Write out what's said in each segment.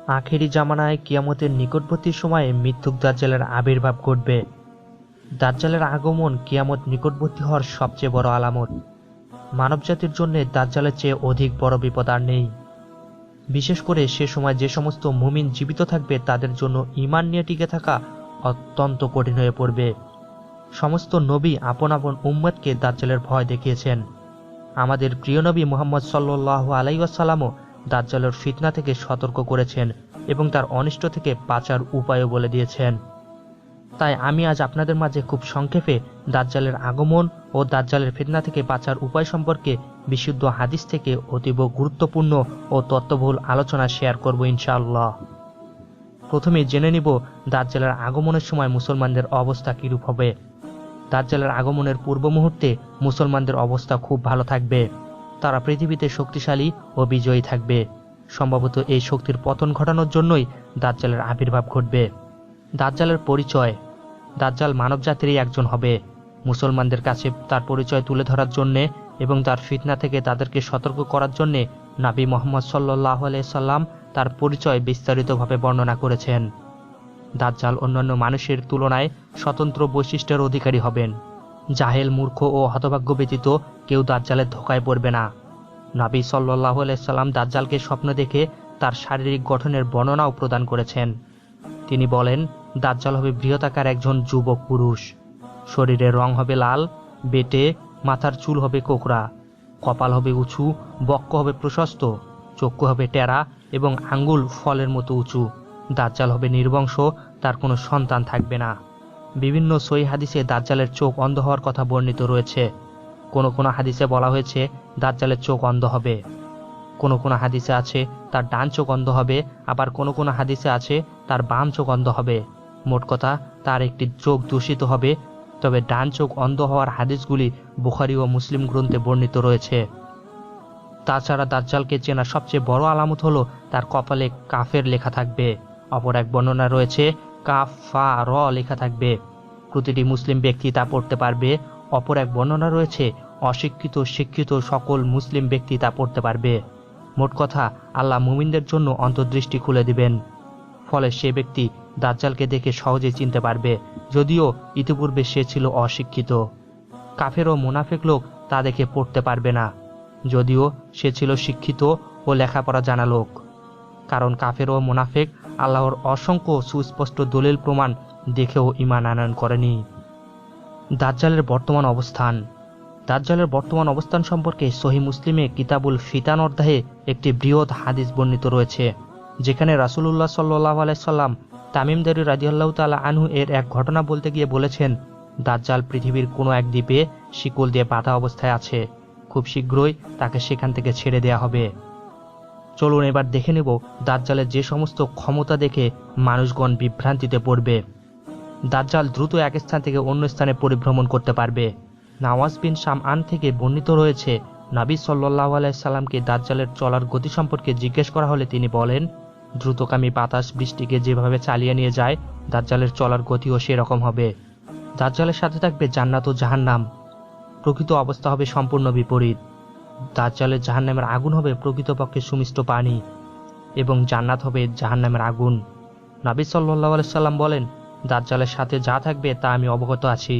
আখেরি জামানায় কিয়ামতের নিকটবর্তী সময়ে মিথ্যুক দাজ্জালের আবির্ভাব ঘটবে। দাজ্জালের আগমন কিয়ামত নিকটবর্তী হওয়ার সবচেয়ে বড় আলামত। মানবজাতির জন্য দাজ্জালের চেয়ে অধিক বড় বিপদ আর নেই। বিশেষ করে সে সময় যে সমস্ত মুমিন জীবিত থাকবে তাদের জন্য ঈমান নিয়ে টিকে থাকা অত্যন্ত কঠিন হয়ে পড়বে। সমস্ত নবী আপন আপন উম্মতকে দাজ্জালের ভয় দেখিয়েছেন। আমাদের প্রিয় নবী মুহাম্মদ সাল্লাল্লাহু আলাইহি ওয়াসাল্লামও দাজ্জালের ফিতনা থেকে সতর্ক করেছেন এবং তার অনিষ্ট থেকে বাঁচার উপায়ও বলে দিয়েছেন। তাই আমি আজ আপনাদের মাঝে খুব সংক্ষেপে দাজ্জালের আগমন ও দাজ্জালের ফিতনা থেকে বাঁচার উপায় সম্পর্কে বিশুদ্ধ হাদিস থেকে অতীব গুরুত্বপূর্ণ ও তথ্যবহুল আলোচনা শেয়ার করব ইনশাআল্লাহ। প্রথমে জেনে নিব দাজ্জালের আগমনের সময় মুসলমানদের অবস্থা কিরূপ হবে। দাজ্জালের আগমনের পূর্ব মুহূর্তে মুসলমানদের অবস্থা খুব ভালো থাকবে। তারা পৃথিবীতে শক্তিশালী ও বিজয়ী থাকবে। সম্ভবত এই শক্তির পতন ঘটানোর জন্যই দাজ্জালের আবির্ভাব ঘটবে। দাজ্জালের পরিচয়। দাজ্জাল মানবজাতিরই একজন হবে। মুসলমানদের কাছে তার পরিচয় তুলে ধরার জন্যে এবং তার ফিতনা থেকে তাদেরকে সতর্ক করার জন্যে নবী মুহাম্মদ সাল্লাল্লাহু আলাইহি সাল্লাম তার পরিচয় বিস্তারিতভাবে বর্ণনা করেছেন। দাজ্জাল অন্যান্য মানুষের তুলনায় স্বতন্ত্র বৈশিষ্ট্যের অধিকারী হবেন। জাহেল, মূর্খ ও হতভাগ্য ব্যতীত কেউ দাজ্জালের ধোঁকায় পড়বে না। নবী সাল্লাল্লাহু আলাইহি সাল্লাম দাজ্জালকে স্বপ্ন দেখে তার শারীরিক গঠনের বর্ণনাও প্রদান করেছেন। তিনি বলেন, দাজ্জাল হবে বৃহদাকার একজন যুবক পুরুষ। শরীরের রং হবে লাল, বেটে, মাথার চুল হবে কোকড়া, কপাল হবে উঁচু, বক্ষ হবে প্রশস্ত, চক্ষু হবে টেরা এবং আঙ্গুল ফলের মতো উঁচু। দাজ্জাল হবে নির্বংশ, তার কোনো সন্তান থাকবে না। বিভিন্ন সহিহ হাদিসে দাজ্জালের চোখ অন্ধ হওয়ার কথা বর্ণিত রয়েছে। কোনো কোনো হাদিসে বলা হয়েছে দাজ্জালের চোখ অন্ধ হবে। কোনো কোনো হাদিসে আছে তার ডান চোখ অন্ধ হবে, আবার কোনো কোনো হাদিসে আছে তার বাম চোখ অন্ধ হবে। মোট কথা, তার একটি চোখ দূষিত হবে। তবে ডান চোখ অন্ধ হওয়ার হাদিসগুলি বুখারী ও মুসলিম গ্রন্থে বর্ণিত রয়েছে। তাছাড়া দাজ্জালকে চেনা সবচেয়ে বড় আলামত হলো তার কপালে কাফের লেখা থাকবে। অপর এক বর্ণনা রয়েছে কাফ ফা র লেখা থাকবে। প্রতিটি মুসলিম ব্যক্তি তা পড়তে পারবে। অপর এক বর্ণনা রয়েছে অশিক্ষিত শিক্ষিত সকল মুসলিম ব্যক্তি তা পড়তে পারবে। মোট কথা, আল্লাহ মুমিনদের জন্য অন্তর্দৃষ্টি খুলে দিবেন। ফলে সে ব্যক্তি দাজ্জালকে দেখে সহজে চিনতে পারবে, যদিও ইতিপূর্বে সে ছিল অশিক্ষিত। কাফের ও মুনাফিক লোক তা দেখে পড়তে পারবে না, যদিও সে ছিল শিক্ষিত ও লেখাপড়া জানা লোক। কারণ কাফের ও মুনাফিক আল্লাহর অসংখ্য সুস্পষ্ট দলিল প্রমাণ দেখেও ঈমান আনয়ন করেনি। দাজ্জালের বর্তমান অবস্থান। দাজ্জালের বর্তমান অবস্থান সম্পর্কে সহিহ মুসলিমে কিতাবুল ফিতান অধ্যায়ে একটি বৃহৎ হাদিস বর্ণিত রয়েছে, যেখানে রাসূলুল্লাহ সাল্লাল্লাহু আলাইহি সাল্লাম তামিম দারি রাদিয়াল্লাহু তাআলা আনহু এর এক ঘটনা বলতে গিয়ে বলেছেন, দাজ্জাল পৃথিবীর কোনো এক দ্বীপে শিকল দিয়ে বাঁধা অবস্থায় আছে। খুব শীঘ্রই তাকে সেখান থেকে ছেড়ে দেয়া হবে। চলুন এবার দেখে নেব দাজ্জালের যে সমস্ত ক্ষমতা দেখে মানুষগণ বিভ্রান্তিতে পড়বে। দাজ্জাল দ্রুত এক স্থান থেকে অন্য স্থানে পরিভ্রমণ করতে পারবে। নাওয়াজ বিন শামআন থেকে বর্ণিত রয়েছে, নবী সাল্লাল্লাহু আলাইহি সাল্লামকে দাজ্জালের চলার গতি সম্পর্কে জিজ্ঞেস করা হলে তিনি বলেন, দ্রুতগামী বাতাস বৃষ্টিকে যেভাবে চালিয়ে নিয়ে যায়, দাজ্জালের চলার গতিও সেরকম হবে। দাজ্জালের সাথে থাকবে জান্নাত ও জাহান্নাম। প্রকৃত অবস্থা হবে সম্পূর্ণ বিপরীত। দাজ্জালের জাহান্নামের আগুন হবে প্রকৃতপক্ষে সুমিষ্ট পানি এবং জান্নাত হবে জাহান্নামের আগুন। নবী সাল্লাল্লাহু আলাইহি সাল্লাম বলেন, দাজ্জালের সাথে যা থাকবে তা আমি অবগত আছি।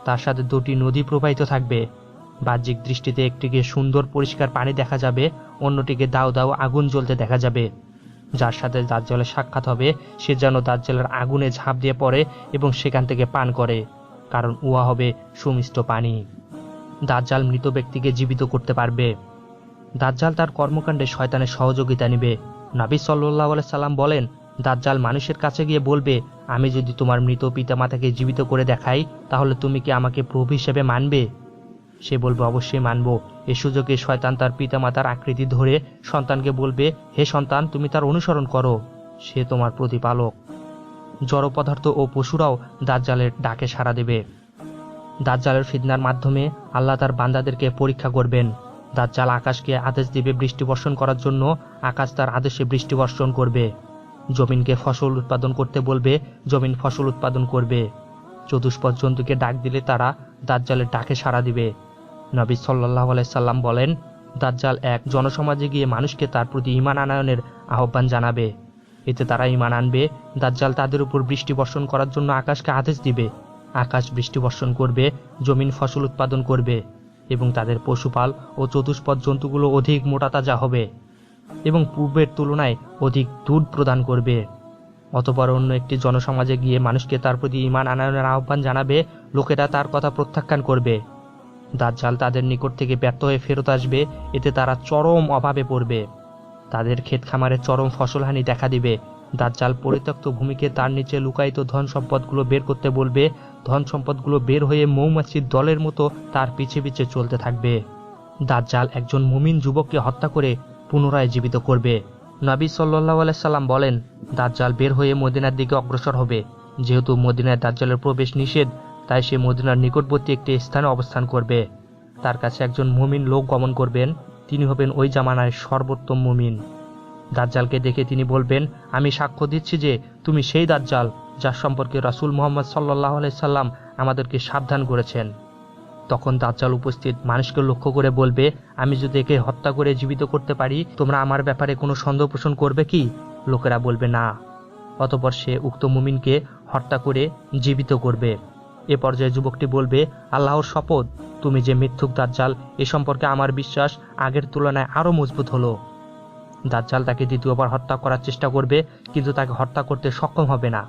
তার সাথে দুটি নদী প্রবাহিত থাকবে। বাহ্যিক দৃষ্টিতে একটিকে সুন্দর পরিষ্কার পানি দেখা যাবে, অন্যটিকে দাও দাও আগুন জ্বলতে দেখা যাবে। যার সাথে দাজ্জালের সাক্ষাৎ হবে সে যেন দাজ্জালের আগুনে ঝাঁপ দিয়ে পড়ে এবং সেখান থেকে পান করে, কারণ উহা হবে সুমিষ্ট পানি। দাজ্জাল মৃত ব্যক্তিকে জীবিত করতে পারবে। দাজ্জাল তার কর্মকাণ্ডে শয়তানের সহযোগিতা নেবে। নবী সাল্লাল্লাহু আলাইহি সাল্লাম বলেন, দাজ্জাল মানুষের কাছে গিয়ে বলবে, আমি যদি তোমার মৃত পিতামাতাকে জীবিত করে দেখাই, তাহলে তুমি কি আমাকে প্রভু হিসেবে মানবে? সে বলবে, অবশ্যই মানব। এ সুযোগে শয়তান তার পিতামাতার আকৃতি ধরে সন্তানকে বলবে, হে সন্তান, তুমি তার অনুসরণ করো, সে তোমার প্রতিপালক। জড় পদার্থ ও পশুরাও দাজ্জালের ডাকে সাড়া দেবে। দাজ্জালের ফিতনার মাধ্যমে আল্লাহ তার বান্দাদেরকে পরীক্ষা করবেন। দাজ্জাল আকাশকে আদেশ দিবে বৃষ্টি বর্ষণ করার জন্য, আকাশ তার আদেশে বৃষ্টি বর্ষণ করবে। জমিনকে ফসল উৎপাদন করতে বলবে, জমিন ফসল উৎপাদন করবে। চতুষ্পদ জন্তুকে ডাক দিলে তারা দাজ্জালের ডাকে সাড়া দিবে। নবী সাল্লাল্লাহু আলাইহি সাল্লাম বলেন, দাজ্জাল এক জনসমাজে গিয়ে মানুষকে তার প্রতি ঈমান আনয়নের আহ্বান জানাবে। এতে তারা ঈমান আনবে। দাজ্জাল তাদের উপর বৃষ্টি বর্ষণ করার জন্য আকাশকে আদেশ দিবে। আকাশ বৃষ্টি বর্ষণ করবে, জমিন ফসল উৎপাদন করবে এবং তাদের পশুপাল ও চতুষ্পদ জন্তুগুলো অধিক মোটাতাজা হবে এবং পূর্বের তুলনায় অধিক দুধ প্রদান করবে। অতঃপর অন্য একটি জনসমাজে গিয়ে মানুষকে তার প্রতি ঈমান আনয়নের আহ্বান জানাবে। লোকেরা তার কথা প্রত্যাখ্যান করবে। দাজ্জাল তাদের নিকট থেকে ব্যর্থ হয়ে ফেরত আসবে। এতে তারা চরম অভাবে পড়বে। তাদের ক্ষেত খামারে চরম ফসলহানি দেখা দিবে। দাজ্জাল পরিত্যক্ত ভূমিকে তার নিচে লুকায়িত ধন সম্পদগুলো বের করতে বলবে। ধন সম্পদগুলো বের হয়ে মৌমাছির দলের মতো তার পিছে পিছে চলতে থাকবে। দাজ্জাল একজন মুমিন যুবককে হত্যা করে পুনরায় জীবিত করবে। নবী সাল্লাল্লাহু আলাইহি সাল্লাম বলেন, দাজ্জাল বের হয়ে মদিনার দিকে অগ্রসর হবে। যেহেতু মদিনায় দাজ্জালের প্রবেশ নিষেধ, তাই সে মদিনার নিকটবর্তী একটি স্থানে অবস্থান করবে। তার কাছে একজন মুমিন লোক গমন করবেন। তিনি হবেন ওই জামানায় সর্বোত্তম মুমিন। দাজ্জালকে দেখে তিনি বলবেন, আমি সাক্ষ্য দিচ্ছি যে তুমি সেই দাজ্জাল যার সম্পর্কে রাসূল মুহাম্মদ সাল্লাল্লাহু আলাইহি সাল্লাম আমাদেরকে সাবধান করেছেন। তখন দাজ্জাল উপস্থিত মানুষকে লক্ষ্য করে বলবে, আমি যদি একে হত্যা করে জীবিত করতে পারি, তোমরা আমার ব্যাপারে কোনো সন্দেহ পোষণ করবে কি? লোকেরা বলবে না। অতঃপর সে উক্ত মুমিনকে হত্যা করে জীবিত করবে। এ পর্যায়ে যুবকটি বলবে, আল্লাহর শপথ, তুমি যে মিথ্যুক দাজ্জাল, এ সম্পর্কে আমার বিশ্বাস আগের তুলনায় আরও মজবুত হলো। দাজ্জাল তাকে দ্বিতীয়বার হত্যা করার চেষ্টা করবে, কিন্তু তাকে হত্যা করতে সক্ষম হবে না।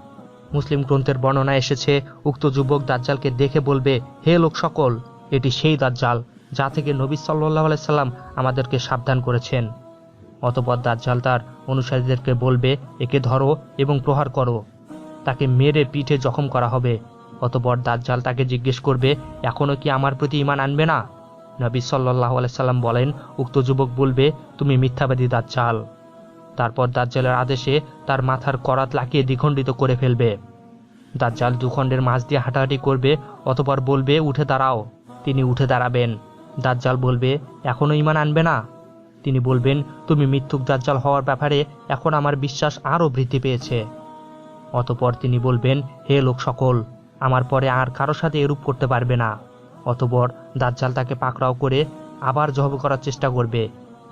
মুসলিম গ্রন্থের বর্ণনা এসেছে, উক্ত যুবক দাজ্জালকে দেখে বলবে, হে লোক সকল, এটি সেই দাজ্জাল যা থেকে নবী সাল্লাল্লাহু আলাইহি সাল্লাম আমাদেরকে সাবধান করেছেন। অতঃপর দাজ্জাল তার অনুসারীদেরকে বলবে, একে ধরো এবং প্রহার করো, তাকে মেরে পিঠে জখম করা হবে। অতঃপর দাজ্জাল তাকে জিজ্ঞেস করবে, এখনও কি আমার প্রতি ঈমান আনবে না? নবী সাল্লাল্লাহু আলাইহি সাল্লাম বলেন, উক্ত যুবক বলবে, তুমি মিথ্যাবাদী দাজ্জাল। তারপর দাজ্জালের আদেশে তার মাথার করাত লাগিয়ে দ্বিখণ্ডিত করে ফেলবে। দাজ্জাল দুখণ্ডের মাঝ দিয়ে হাঁটাহাঁটি করবে। অতঃপর বলবে, উঠে দাঁড়াও। তিনি উঠে দাঁড়াবেন। দাজ্জাল বলবে, এখনও ঈমান আনবে না? তিনি বলবেন, তুমি মিথ্যুক দাজ্জাল হওয়ার ব্যাপারে এখন আমার বিশ্বাস আরও বৃদ্ধি পেয়েছে। অতঃপর তিনি বলবেন, হে লোক সকল, আমার পরে আর কারো সাথে এরূপ করতে পারবে না। অতঃপর দাজ্জাল তাকে পাকড়াও করে আবার জবে করার চেষ্টা করবে,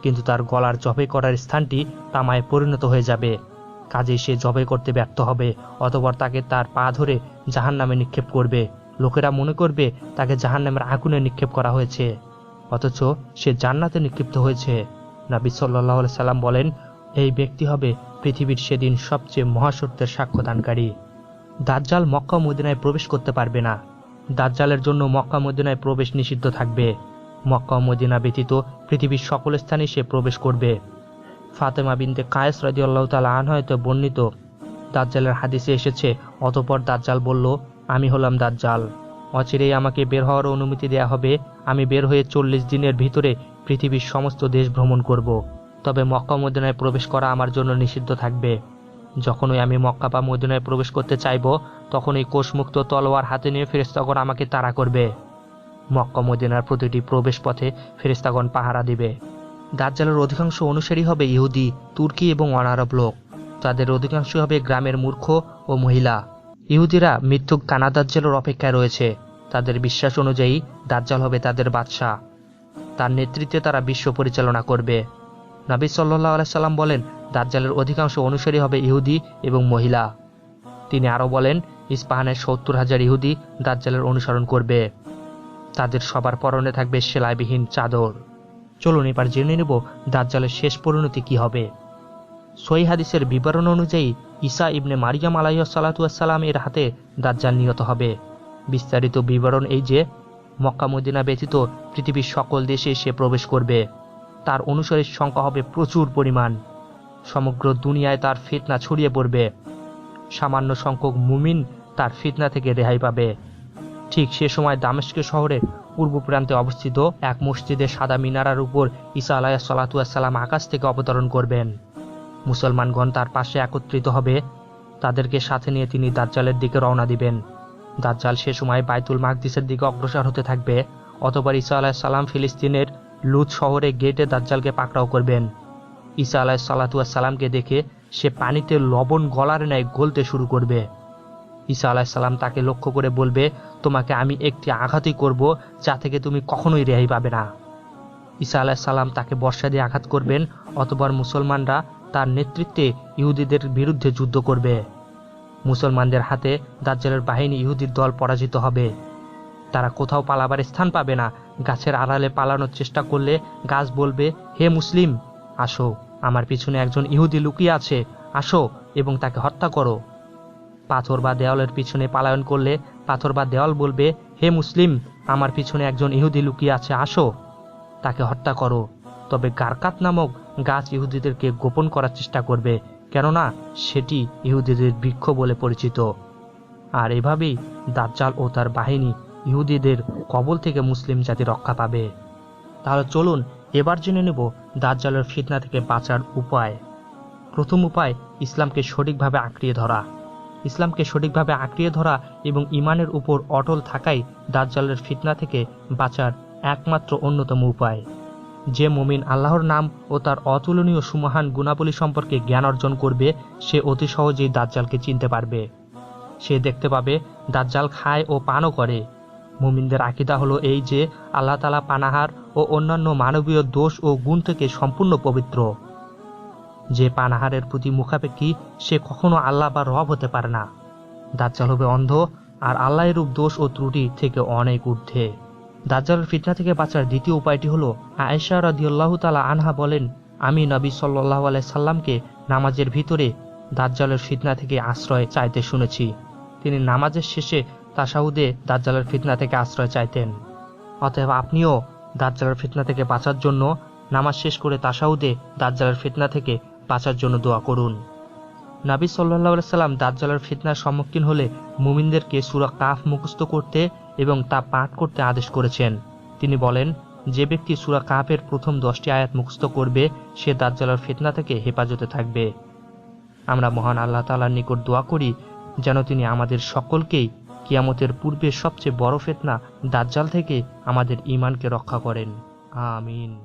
কিন্তু তার গলার জবে করার স্থানটি তামায় পরিণত হয়ে যাবে। কাজেই সে জবে করতে ব্যর্থ হবে। অতঃপর তাকে তার পা ধরে জাহান্নামে নিক্ষেপ করবে। লোকেরা মনে করবে তাকে জাহান্নামের আগুনে নিক্ষেপ করা হয়েছে, অথচ সে জান্নাতে নিক্ষিপ্ত হয়েছে। নবী সাল্লাল্লাহু আলাইহি সাল্লাম বলেন, এই ব্যক্তি হবে পৃথিবীর সেদিন সবচেয়ে মহাসত্যের সাক্ষ্যদানকারী। দাজ্জাল মক্কা মদিনায় প্রবেশ করতে পারবে না। দাজ্জালের জন্য মক্কা মদিনায় প্রবেশ নিষিদ্ধ থাকবে। মক্কা মদিনা ব্যতীত পৃথিবীর সকল স্থানে সে প্রবেশ করবে। ফাতেমা বিনতে কায়েস রাদিয়াল্লাহু তাআলা আনহা হতে বর্ণিত দাজ্জালের হাদিসে এসেছে, অতঃপর দাজ্জাল বলল, আমি হলাম দাজ্জাল। অচিরেই আমাকে বের হওয়ার অনুমতি দেয়া হবে। আমি বের হয়ে 40 দিনের ভিতরে পৃথিবীর সমস্ত দেশ ভ্রমণ করব। তবে মক্কা মদিনায় প্রবেশ করা আমার জন্য নিষিদ্ধ থাকবে। যখনই আমি মক্কা বা মদিনায় প্রবেশ করতে চাইব, তখনই কোষমুক্ত তলোয়ার হাতে নিয়ে ফেরেশতাগণ আমাকে তাড়া করবে। মক্কা মদিনার প্রতিটি প্রবেশ পথে ফেরেশতাগণ পাহারা দিবে। দাজ্জালের অধিকাংশ অনুসারী হবে ইহুদি, তুর্কি এবং অনারব লোক। তাদের অধিকাংশ হবে গ্রামের মূর্খ ও মহিলা। ইহুদিরা মিথ্যুক কানা দাজ্জালের অপেক্ষায় রয়েছে। তাদের বিশ্বাস অনুযায়ী দাজ্জাল হবে তাদের বাদশাহ। তার নেতৃত্বে তারা বিশ্ব পরিচালনা করবে। নবী সাল্লাল্লাহু আলাইহি সাল্লাম বলেন, দাজ্জালের অধিকাংশ অনুসারী হবে ইহুদি এবং মহিলা। তিনি আরও বলেন, ইস্পাহানের 70,000 ইহুদি দাজ্জালের অনুসরণ করবে। তাদের সবার পরনে থাকবে সেলাইবিহীন চাদর। চলুন এবার জেনে নেব দাজ্জালের শেষ পরিণতি কি হবে। সহিহ হাদিসের বিবরণ অনুযায়ী ঈসা ইবনে মারিয়াম আলাইহিস সালাতু ওয়াস সালাম এর হাতে দাজ্জাল নিহত হবে। বিস্তারিত বিবরণ এই যে, মক্কা মদিনা ব্যতীত পৃথিবীর সকল দেশে সে প্রবেশ করবে। তার অনুসারীর সংখ্যা হবে প্রচুর পরিমাণ। সমগ্র দুনিয়ায় তার ফিতনা ছড়িয়ে পড়বে। সামান্য সংখ্যক মুমিন তার ফিতনা থেকে রেহাই পাবে। ঠিক সে সময় দামেস্ক শহরের পূর্ব প্রান্তে অবস্থিত এক মসজিদের সাদা মিনারার উপর ঈসা আলাইহিস সালাতু ওয়াস সালাম আকাশ থেকে অবতরণ করবেন। মুসলমানগণ তার পাশে একত্রিত হবে। তাদেরকে সাথে নিয়ে তিনি দাজ্জালের দিকে রওনা দিবেন। দাজ্জাল সে সময় বাইতুল মাকদিসের দিকে অগ্রসর হতে থাকবে। অতঃপর ঈসা আলাইহিস সালাম ফিলিস্তিনের লুজ শহরে গেটে দাজ্জালকে পাকড়াও করবেন। ঈসা আলাইহিস সালাতু ওয়াস সালামকে দেখে সে পানিতে লবণ গলার ন্যায় গলতে শুরু করবে। ঈসা আলাইহিস সালাম তাকে লক্ষ্য করে বলবে, তোমাকে আমি একটি আঘাতই করব, যা থেকে তুমি কখনোই রেহাই পাবে না। ঈসা আলাইহিস সালাম তাকে বর্ষা দিয়ে আঘাত করবেন, অথবা মুসলমানরা তার নেতৃত্বে ইহুদিদের বিরুদ্ধে যুদ্ধ করবে। মুসলমানদের হাতে দাজ্জালের বাহিনী ইহুদির দল পরাজিত হবে। তারা কোথাও পালাবার স্থান পাবে না। গাছের আড়ালে পালানোর চেষ্টা করলে গাছ বলবে, হে মুসলিম, আসো, আমার পিছনে একজন ইহুদি লুকিয়ে আছে, আসো এবং তাকে হত্যা করো। পাথর বা দেওয়ালের পিছনে পলায়ন করলে পাথর বা দেওয়াল বলবে, হে মুসলিম, আমার পিছনে একজন ইহুদি লুকিয়ে আছে, আসো, তাকে হত্যা করো। তবে গারকাত নামক গাছ ইহুদিদেরকে গোপন করার চেষ্টা করবে, কেননা সেটি ইহুদিদের বৃক্ষ বলে পরিচিত। আর এভাবেই দাজ্জাল ও তার বাহিনী ইহুদিদের কবল থেকে মুসলিম জাতি রক্ষা পাবে। তাহলে চলুন এবার জেনে নেব দাজ্জালের ফিতনা থেকে বাঁচার উপায়। প্রথম উপায়, ইসলামকে সঠিকভাবে আঁকড়িয়ে ধরা। ইসলামকে সঠিকভাবে আঁকড়িয়ে ধরা এবং ঈমানের উপর অটল থাকাই দাজ্জালের ফিতনা থেকে বাঁচার একমাত্র অন্যতম উপায়। যে মুমিন আল্লাহর নাম ও তার অতুলনীয় সুমহান গুণাবলী সম্পর্কে জ্ঞান অর্জন করবে, সে অতি সহজেই দাজ্জালকে চিনতে পারবে। সে দেখতে পাবে দাজ্জাল খায় ও পানও করে। মুমিনদের আকীদা হলো এই যে আল্লাহ তাআলা পানাহার ও অন্যান্য মানবীয় দোষ ও গুণ থেকে সম্পূর্ণ পবিত্র। যে পানাহারের প্রতি মুখাপেক্ষী, সে কখনো আল্লাহ বা রব হতে পারে না। দাজ্জাল হবে অন্ধ, আর আল্লাহ এরূপ দোষ ও ত্রুটি থেকে অনেক ঊর্ধ্বে। দাজ্জালের ফিতনা থেকে বাঁচার দ্বিতীয় উপায়টি হলো, আয়েশা রাদিয়াল্লাহু তাআলা আনহা বলেন, আমি নবী সাল্লাল্লাহু আলাইহি সাল্লামকে নামাজের ভিতরে দাজ্জালের ফিতনা থেকে আশ্রয় চাইতে শুনেছি। তিনি নামাজের শেষে তাশাহুদে দাজ্জালের ফিতনা থেকে আশ্রয় চাইতেন। অতএব আপনিও দাজ্জালের ফিতনা থেকে বাঁচার জন্য নামাজ শেষ করে তাশাহুদে দাজ্জালের ফিতনা থেকে বাঁচার জন্য দোয়া করুন। নবী সাল্লাল্লাহু আলাইহি সাল্লাম দাজ্জালের ফিতনার সম্মুখীন হলে মুমিনদেরকে সূরা কাফ মুখস্থ করতে এবং তা পাঠ করতে আদেশ করেছেন। তিনি বলেন, যে ব্যক্তি সূরা কাফের প্রথম 10টি আয়াত মুখস্থ করবে, সে দাজ্জালের ফিতনা থেকে হেফাজতে থাকবে। আমরা মহান আল্লাহ তাআলার নিকট দোয়া করি যেন তিনি আমাদের সকলকেই কিয়ামতের পূর্বে সবচেয়ে বড় ফিতনা দাজ্জাল থেকে আমাদের ঈমানকে রক্ষা করেন। আমিন।